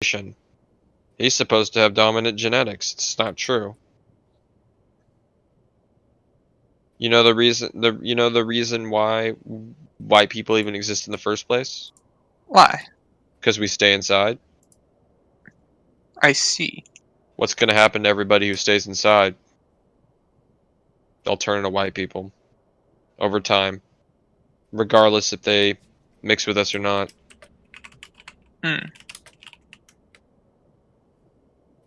He's supposed to have dominant genetics. It's not true. You know the reason why white people even exist in the first place? Why? Because we stay inside. I see. What's gonna happen to everybody who stays inside? They'll turn into white people over time, regardless if they mix with us or not. Hmm.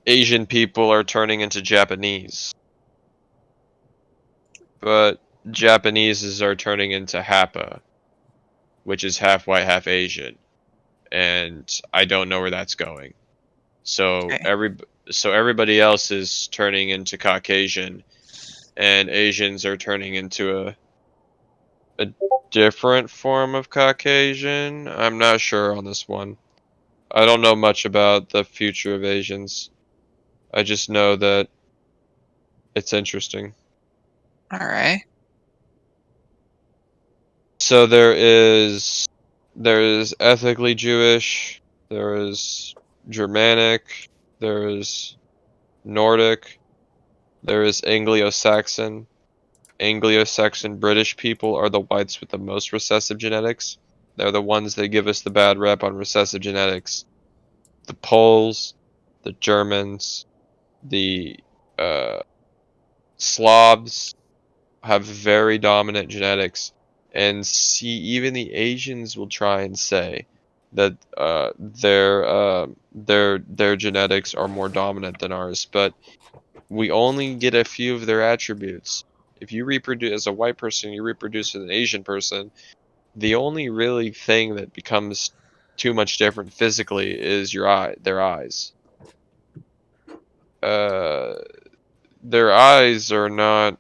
Asian people are turning into Japanese, but Japaneses are turning into Hapa, which is half white, half Asian, and I don't know where that's going. So Okay. everybody else is turning into Caucasian, and Asians are turning into a different form of Caucasian. I'm not sure on this one. I don't know much about the future of Asians. I just know that it's interesting. Alright. So there is ethnically Jewish, there is Germanic, there is Nordic, there is Anglo-Saxon. Anglo-Saxon British people are the whites with the most recessive genetics. They're the ones that give us the bad rep on recessive genetics. The Poles, the Germans, the uh, Slavs have very dominant genetics, and see, even the Asians will try and say that their genetics are more dominant than ours, but we only get a few of their attributes. If you reproduce as a white person, you reproduce as an Asian person, the only really thing that becomes too much different physically is their eyes. Uh, their eyes are not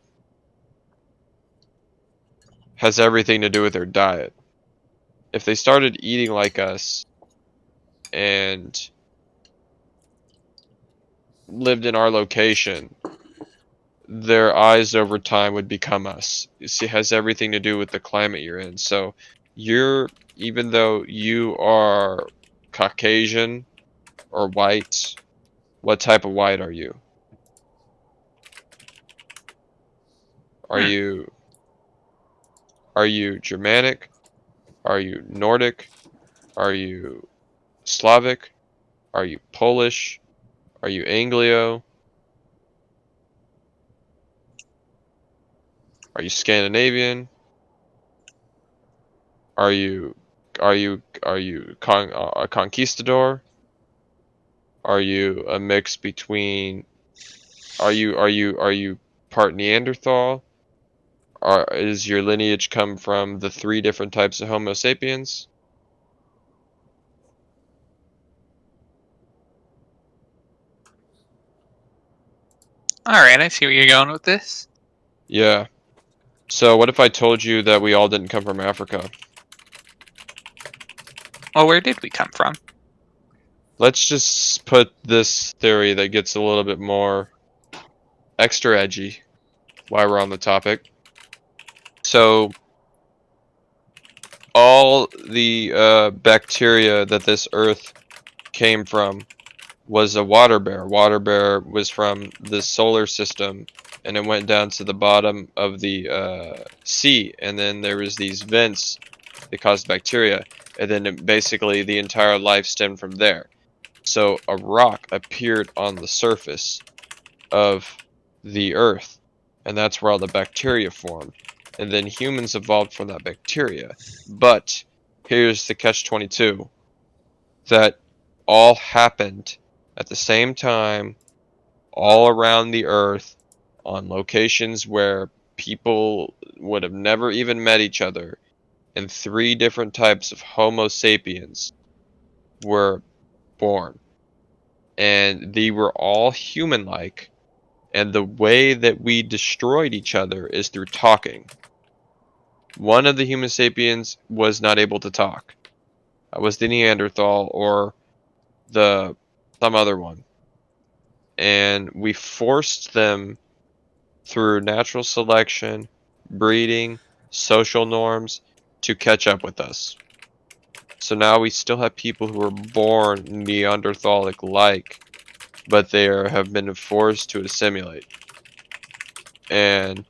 has everything to do with their diet. If they started eating like us and lived in our location, their eyes over time would become us. You see, it has everything to do with the climate you're in. So even though you are Caucasian or white, what type of white are you? Are Hmm. you are you Germanic? Are you Nordic? Are you Slavic? Are you Polish? Are you Anglo? Are you Scandinavian? Are you a conquistador? Are you a mix between are you part Neanderthal? Is your lineage come from the three different types of Homo sapiens? Alright, I see where you're going with this. Yeah. So what if I told you that we all didn't come from Africa? Well, where did we come from? Let's just put this theory that gets a little bit more extra edgy while we're on the topic. So all the bacteria that this Earth came from was a water bear. Water bear was from the solar system, and it went down to the bottom of the sea, and then there was these vents that caused bacteria, and then basically the entire life stemmed from there. So a rock appeared on the surface of the Earth, and that's where all the bacteria formed. And then humans evolved from that bacteria. But here's the catch-22, that all happened at the same time, all around the Earth, on locations where people would have never even met each other, and three different types of Homo sapiens were born. And they were all human-like, and the way that we destroyed each other is through talking. One of the Homo sapiens was not able to talk. That was the Neanderthal or the some other one. And we forced them through natural selection, breeding, social norms to catch up with us. So now we still have people who were born Neanderthalic-like, but they have been forced to assimilate. And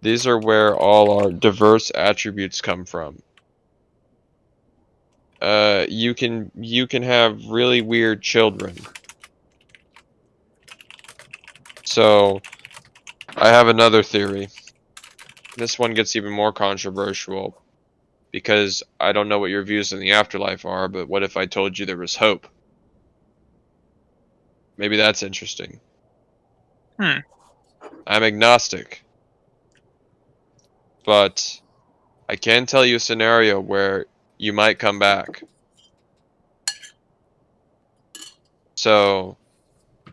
these are where all our diverse attributes come from. You can have really weird children. So I have another theory. This one gets even more controversial because I don't know what your views on the afterlife are, but what if I told you there was hope? Maybe that's interesting. Hmm. I'm agnostic, but I can tell you a scenario where you might come back. So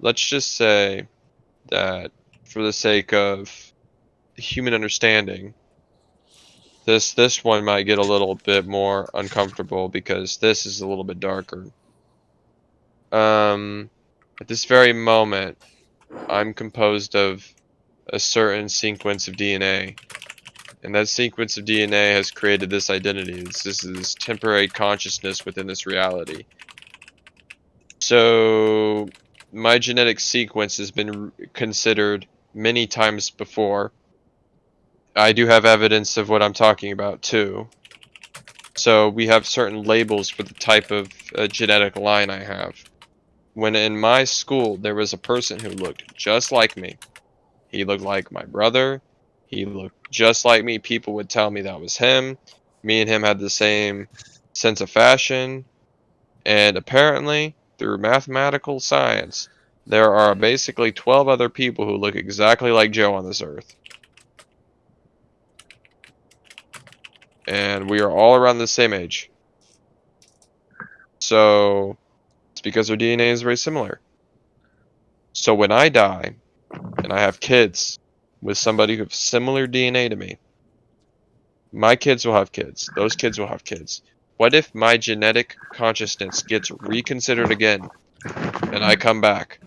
let's just say that for the sake of human understanding, this one might get a little bit more uncomfortable because this is a little bit darker. At this very moment, I'm composed of a certain sequence of DNA, and that sequence of DNA has created this identity. This is temporary consciousness within this reality. So my genetic sequence has been considered many times before. I do have evidence of what I'm talking about too. So we have certain labels for the type of genetic line I have. When in my school there was a person who looked just like me. He looked like my brother. He looked just like me. People would tell me that was him. Me and him had the same sense of fashion. And apparently, through mathematical science, there are basically 12 other people who look exactly like Joe on this earth. And we are all around the same age. So, it's because our DNA is very similar. So when I die, and I have kids with somebody who has similar DNA to me, my kids will have kids. Those kids will have kids. What if my genetic consciousness gets reconsidered again, and I come back?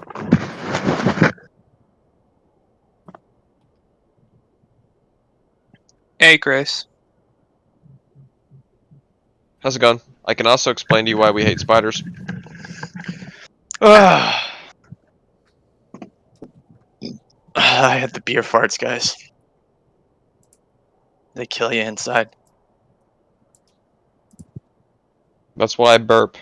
Hey, Chris. How's it going? I can also explain to you why we hate spiders. I had the beer farts, guys. They kill you inside. That's why I burp.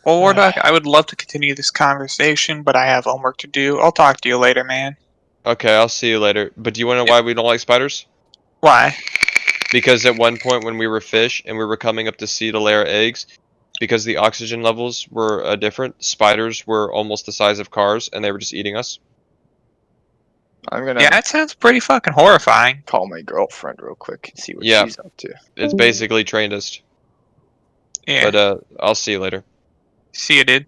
Well, Wardog, I would love to continue this conversation, but I have homework to do. I'll talk to you later, man. Okay, I'll see you later. But do you want to know Yep. why we don't like spiders? Why? Because at one point when we were fish and we were coming up to sea to lay our eggs, because the oxygen levels were different, spiders were almost the size of cars and they were just eating us. I'm gonna Yeah, that sounds pretty fucking horrifying. call my girlfriend real quick and see what Yeah. she's up to. It's basically trained us. Yeah. But I'll see you later. See you, dude.